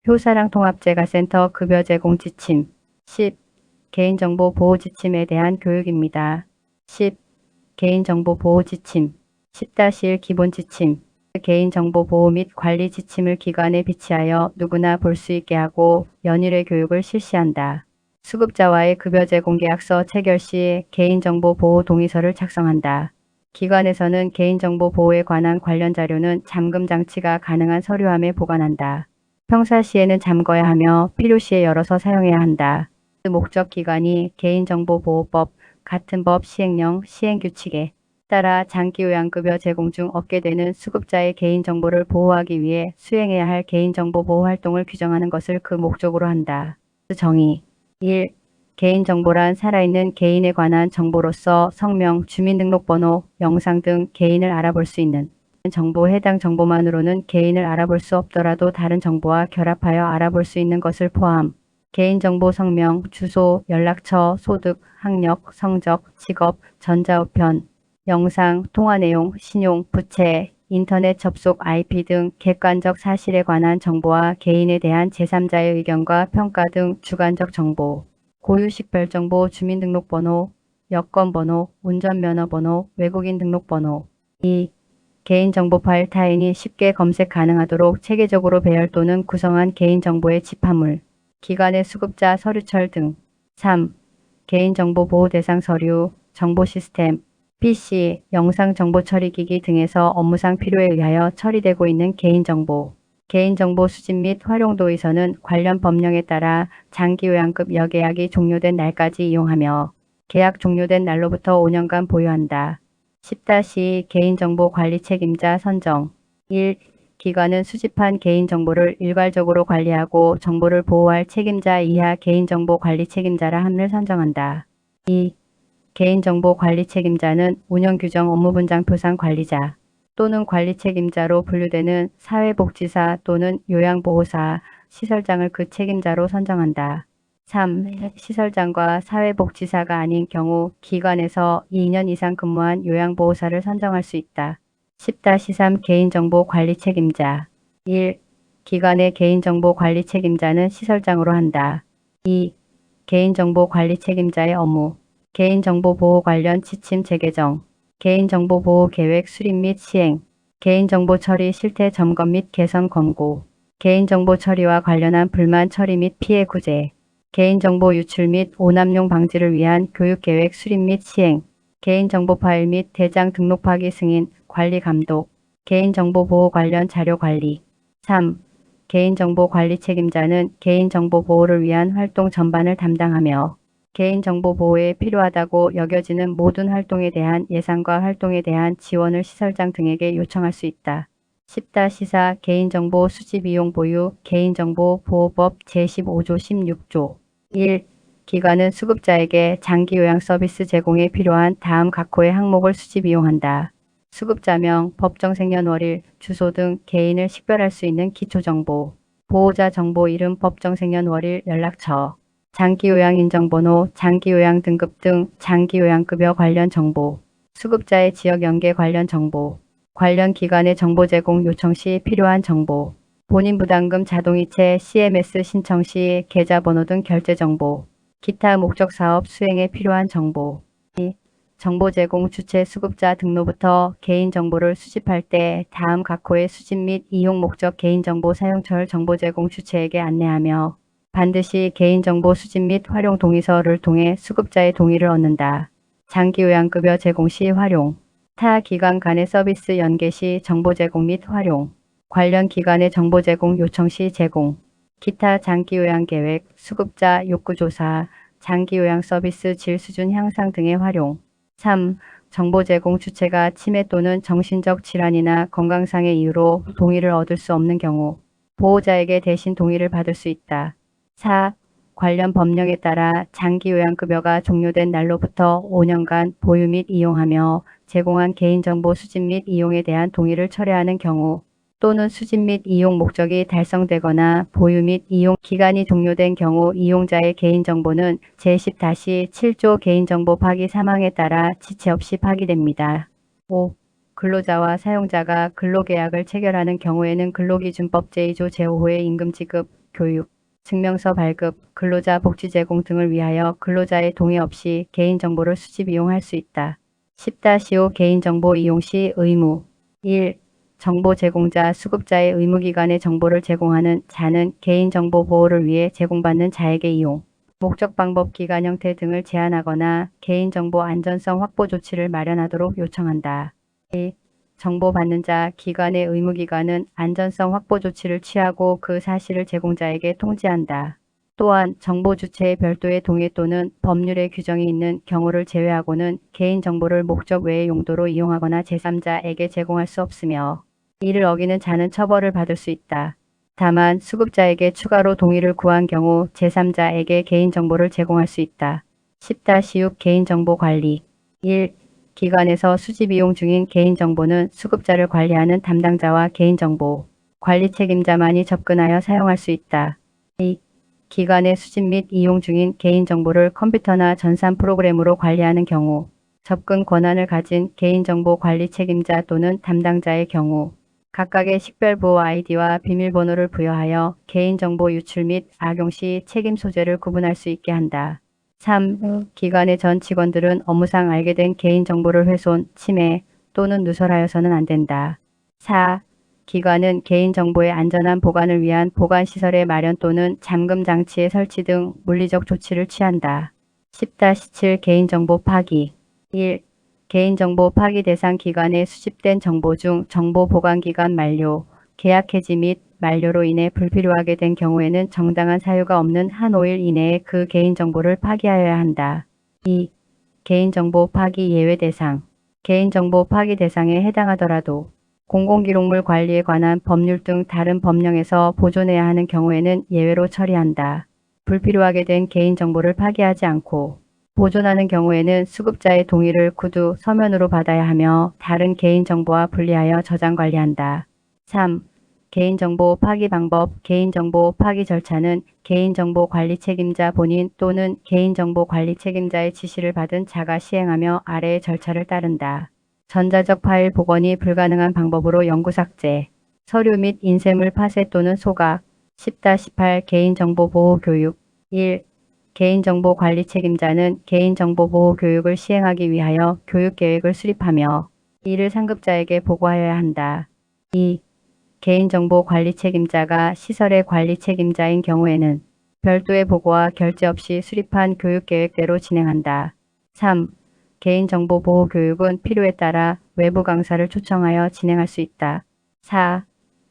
효사랑통합재가센터 급여 제공 지침. 10. 개인정보 보호 지침에 대한 교육입니다. 10. 개인정보 보호 지침. 10-1 기본 지침. 개인정보 보호 및 관리 지침을 기관에 비치하여 누구나 볼 수 있게 하고 연일의 교육을 실시한다. 수급자와의 급여 제공 계약서 체결 시 개인정보 보호 동의서를 작성한다. 기관에서는 개인정보 보호에 관한 관련 자료는 잠금 장치가 가능한 서류함에 보관한다. 평사시에는 잠궈야 하며 필요시에 열어서 사용해야 한다. 목적 기관이 개인정보보호법 같은 법 시행령 시행규칙에 따라 장기요양급여 제공 중 얻게 되는 수급자의 개인정보를 보호하기 위해 수행해야 할 개인정보보호활동을 규정하는 것을 그 목적으로 한다. 정의 1. 개인정보란 살아있는 개인에 관한 정보로서 성명, 주민등록번호, 영상 등 개인을 알아볼 수 있는 정보. 해당 정보만으로는 개인을 알아볼 수 없더라도 다른 정보와 결합하여 알아볼 수 있는 것을 포함. 개인정보 성명, 주소, 연락처, 소득, 학력, 성적, 직업, 전자우편, 영상, 통화내용, 신용, 부채, 인터넷 접속 IP 등 객관적 사실에 관한 정보와 개인에 대한 제3자의 의견과 평가 등 주관적 정보. 고유식별정보, 주민등록번호, 여권번호, 운전면허번호, 외국인 등록번호. 2. 개인정보 파일 타인이 쉽게 검색 가능하도록 체계적으로 배열 또는 구성한 개인정보의 집합물. 기관의 수급자 서류철 등. 3. 개인정보 보호 대상 서류, 정보 시스템, PC, 영상 정보 처리기기 등에서 업무상 필요에 의하여 처리되고 있는 개인정보. 개인정보 수집 및 활용 도의서는 관련 법령에 따라 장기요양급 여계약이 종료된 날까지 이용하며 계약 종료된 날로부터 5년간 보유한다. 10-2 개인정보 관리 책임자 선정. 1. 기관은 수집한 개인정보를 일괄적으로 관리하고 정보를 보호할 책임자 이하 개인정보 관리 책임자라 함을 선정한다. 2. 개인정보 관리 책임자는 운영규정 업무분장표상 관리자 또는 관리 책임자로 분류되는 사회복지사 또는 요양보호사, 시설장을 그 책임자로 선정한다. 3. 시설장과 사회복지사가 아닌 경우 기관에서 2년 이상 근무한 요양보호사를 선정할 수 있다. 10-3 개인정보 관리 책임자. 1. 기관의 개인정보 관리 책임자는 시설장으로 한다. 2. 개인정보 관리 책임자의 업무. 개인정보 보호 관련 지침 재개정. 개인정보 보호 계획 수립 및 시행. 개인정보 처리 실태 점검 및 개선 권고. 개인정보 처리와 관련한 불만 처리 및 피해 구제. 개인정보 유출 및 오남용 방지를 위한 교육계획 수립 및 시행. 개인정보 파일 및 대장 등록하기 승인, 관리 감독. 개인정보 보호 관련 자료 관리. 3. 개인정보 관리 책임자는 개인정보 보호를 위한 활동 전반을 담당하며 개인정보 보호에 필요하다고 여겨지는 모든 활동에 대한 예산과 활동에 대한 지원을 시설장 등에게 요청할 수 있다. 10-4 개인정보 수집 이용 보유 개인정보 보호법 제15조 16조. 1. 기관은 수급자에게 장기요양 서비스 제공에 필요한 다음 각호의 항목을 수집 이용한다. 수급자명, 법정생년월일, 주소 등 개인을 식별할 수 있는 기초정보. 보호자 정보 이름, 법정생년월일, 연락처. 장기요양 인정번호, 장기요양 등급 등 장기요양급여 관련 정보. 수급자의 지역 연계 관련 정보. 관련 기관의 정보 제공 요청 시 필요한 정보. 본인 부담금 자동이체 CMS 신청 시 계좌번호 등 결제 정보. 기타 목적 사업 수행에 필요한 정보. 2. 정보 제공 주체 수급자 등록부터 개인정보를 수집할 때 다음 각호의 수집 및 이용 목적 개인정보 사용처를 정보 제공 주체에게 안내하며 반드시 개인정보 수집 및 활용 동의서를 통해 수급자의 동의를 얻는다. 장기요양급여 제공 시 활용. 타 기관 간의 서비스 연계 시 정보 제공 및 활용. 관련 기관의 정보 제공 요청 시 제공. 기타 장기요양 계획, 수급자 욕구조사, 장기요양 서비스 질 수준 향상 등의 활용. 3. 정보 제공 주체가 치매 또는 정신적 질환이나 건강상의 이유로 동의를 얻을 수 없는 경우 보호자에게 대신 동의를 받을 수 있다. 4. 관련 법령에 따라 장기요양급여가 종료된 날로부터 5년간 보유 및 이용하며 제공한 개인정보 수집 및 이용에 대한 동의를 철회하는 경우 또는 수집 및 이용 목적이 달성되거나 보유 및 이용 기간이 종료된 경우 이용자의 개인정보는 제10-7조 개인정보 파기 사망에 따라 지체 없이 파기됩니다. 5. 근로자와 사용자가 근로계약을 체결하는 경우에는 근로기준법 제2조 제5호의 임금지급, 교육, 증명서 발급, 근로자 복지 제공 등을 위하여 근로자의 동의 없이 개인정보를 수집 이용할 수 있다. 10-5 개인정보 이용 시 의무 1. 정보 제공자, 수급자의 의무기관에 정보를 제공하는 자는 개인정보 보호를 위해 제공받는 자에게 이용, 목적, 방법, 기간, 형태 등을 제한하거나 개인정보 안전성 확보 조치를 마련하도록 요청한다. 2. 정보 받는 자, 기관의 의무기관은 안전성 확보 조치를 취하고 그 사실을 제공자에게 통지한다. 또한 정보 주체의 별도의 동의 또는 법률의 규정이 있는 경우를 제외하고는 개인정보를 목적 외의 용도로 이용하거나 제3자에게 제공할 수 없으며 이를 어기는 자는 처벌을 받을 수 있다. 다만 수급자에게 추가로 동의를 구한 경우 제3자에게 개인정보를 제공할 수 있다. 10-6 개인정보 관리 1. 기관에서 수집 이용 중인 개인정보는 수급자를 관리하는 담당자와 개인정보 관리 책임자만이 접근하여 사용할 수 있다. 2. 기관의 수집 및 이용 중인 개인정보를 컴퓨터나 전산 프로그램으로 관리하는 경우 접근 권한을 가진 개인정보 관리 책임자 또는 담당자의 경우 각각의 식별보호 아이디와 비밀번호를 부여하여 개인정보 유출 및 악용 시 책임 소재를 구분할 수 있게 한다. 3. 기관의 전 직원들은 업무상 알게 된 개인정보를 훼손, 침해 또는 누설하여서는 안 된다. 4. 기관은 개인정보의 안전한 보관을 위한 보관시설의 마련 또는 잠금 장치의 설치 등 물리적 조치를 취한다. 10-7 개인정보 파기 1. 개인정보 파기 대상 기관에 수집된 정보 중 정보 보관기간 만료, 계약 해지 및 만료로 인해 불필요하게 된 경우에는 정당한 사유가 없는 한 5일 이내에 그 개인정보를 파기하여야 한다. 2. 개인정보 파기 예외 대상 개인정보 파기 대상에 해당하더라도 공공기록물 관리에 관한 법률 등 다른 법령에서 보존해야 하는 경우에는 예외로 처리한다. 불필요하게 된 개인정보를 파기하지 않고 보존하는 경우에는 수급자의 동의를 구두, 서면으로 받아야 하며 다른 개인정보와 분리하여 저장 관리한다. 3. 개인정보 파기 방법 개인정보 파기 절차는 개인정보 관리 책임자 본인 또는 개인정보 관리 책임자의 지시를 받은 자가 시행하며 아래의 절차를 따른다. 전자적 파일 복원이 불가능한 방법으로 영구 삭제, 서류 및 인쇄물 파쇄 또는 소각. 10-18 개인정보 보호 교육 1. 개인정보 관리 책임자는 개인정보 보호 교육을 시행하기 위하여 교육계획을 수립하며 이를 상급자에게 보고하여야 한다. 2. 개인정보 관리 책임자가 시설의 관리 책임자인 경우에는 별도의 보고와 결제 없이 수립한 교육계획대로 진행한다. 3. 개인정보 보호 교육은 필요에 따라 외부 강사를 초청하여 진행할 수 있다. 4.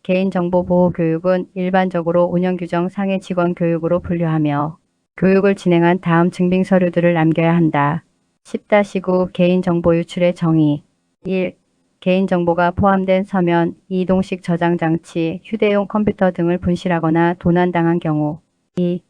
개인정보 보호 교육은 일반적으로 운영규정 상의 직원 교육으로 분류하며 교육을 진행한 다음 증빙 서류들을 남겨야 한다. 10-9 개인정보 유출의 정의 1. 개인정보가 포함된 서면, 이동식 저장 장치, 휴대용 컴퓨터 등을 분실하거나 도난당한 경우 2.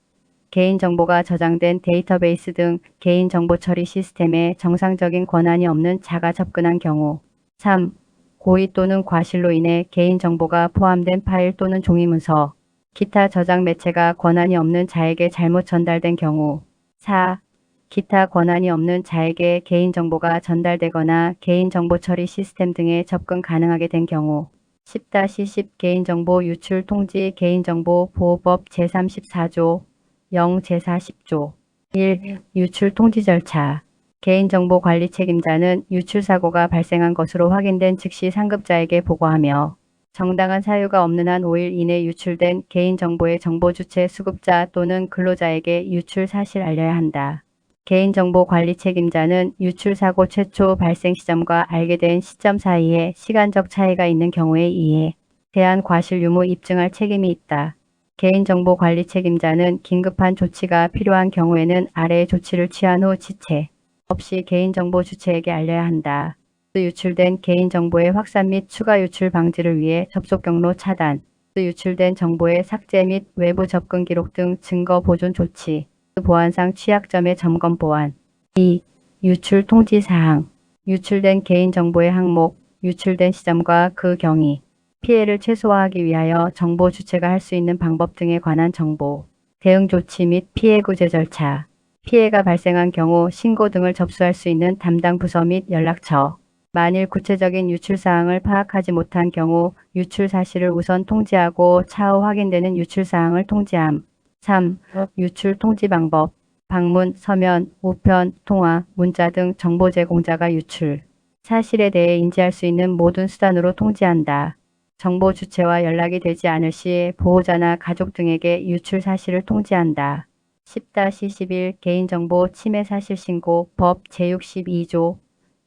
개인정보가 저장된 데이터베이스 등 개인정보 처리 시스템에 정상적인 권한이 없는 자가 접근한 경우 3. 고의 또는 과실로 인해 개인정보가 포함된 파일 또는 종이문서, 기타 저장 매체가 권한이 없는 자에게 잘못 전달된 경우 4. 기타 권한이 없는 자에게 개인정보가 전달되거나 개인정보 처리 시스템 등에 접근 가능하게 된 경우 10-10 개인정보 유출 통지 개인정보 보호법 제34조 0 제40조 1. 유출 통지 절차 개인정보 관리 책임자는 유출 사고가 발생한 것으로 확인된 즉시 상급자에게 보고하며 정당한 사유가 없는 한 5일 이내 유출된 개인정보의 정보 주체 수급자 또는 근로자에게 유출 사실 알려야 한다. 개인정보 관리 책임자는 유출 사고 최초 발생 시점과 알게 된 시점 사이에 시간적 차이가 있는 경우에 이에 대한 과실 유무 입증할 책임이 있다. 개인정보 관리 책임자는 긴급한 조치가 필요한 경우에는 아래의 조치를 취한 후 지체 없이 개인정보 주체에게 알려야 한다. 유출된 개인정보의 확산 및 추가 유출 방지를 위해 접속 경로 차단, 유출된 정보의 삭제 및 외부 접근 기록 등 증거 보존 조치, 보안상 취약점의 점검 보완. 2. 유출 통지 사항 유출된 개인정보의 항목, 유출된 시점과 그 경위, 피해를 최소화하기 위하여 정보 주체가 할 수 있는 방법 등에 관한 정보, 대응 조치 및 피해 구제 절차, 피해가 발생한 경우 신고 등을 접수할 수 있는 담당 부서 및 연락처, 만일 구체적인 유출 사항을 파악하지 못한 경우 유출 사실을 우선 통지하고 차후 확인되는 유출 사항을 통지함. 3. 유출 통지 방법. 방문, 서면, 우편, 통화, 문자 등 정보 제공자가 유출 사실에 대해 인지할 수 있는 모든 수단으로 통지한다. 정보 주체와 연락이 되지 않을 시 보호자나 가족 등에게 유출 사실을 통지한다. 10-11 개인정보 침해 사실 신고 법 제62조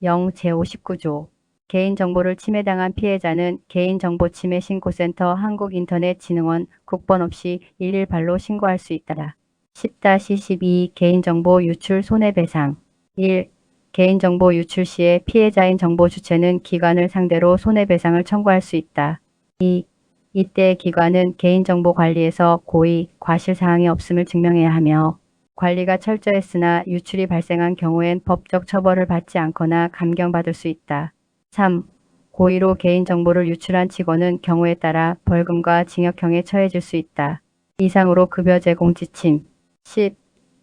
0 제59조 개인정보를 침해당한 피해자는 개인정보침해신고센터 한국인터넷진흥원 국번 없이 118로 신고할 수 있다. 10-12 개인정보 유출 손해배상 1. 개인정보 유출 시에 피해자인 정보 주체는 기관을 상대로 손해배상을 청구할 수 있다. 2. 이때 기관은 개인정보 관리에서 고의, 과실사항이 없음을 증명해야 하며 관리가 철저했으나 유출이 발생한 경우엔 법적 처벌을 받지 않거나 감경받을 수 있다. 3. 고의로 개인정보를 유출한 직원은 경우에 따라 벌금과 징역형에 처해질 수 있다. 이상으로 급여 제공 지침 10.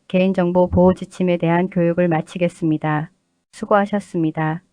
개인정보 보호 지침에 대한 교육을 마치겠습니다. 수고하셨습니다.